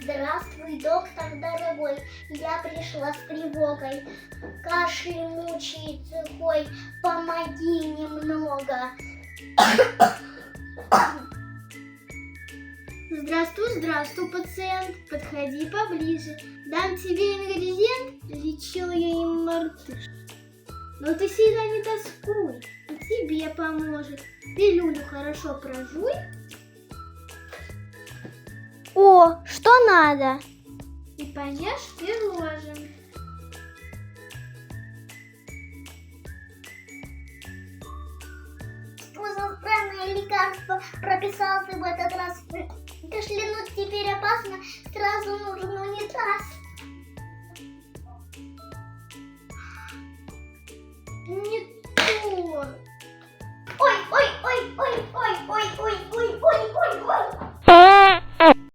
Здравствуй, доктор дорогой, я пришла с тревогой. Кашель мучает сухой, помоги немного. Здравствуй, пациент, подходи поближе. Дам тебе ингредиент, лечил я им мартыш. Но ты сильно не тоскуй, и тебе поможет. Пилюлю хорошо прожуй. О, что надо? И поешь пирожен. Что за странное лекарство прописал ты в этот раз? Кашлянуть теперь опасно, сразу нужен унитаз.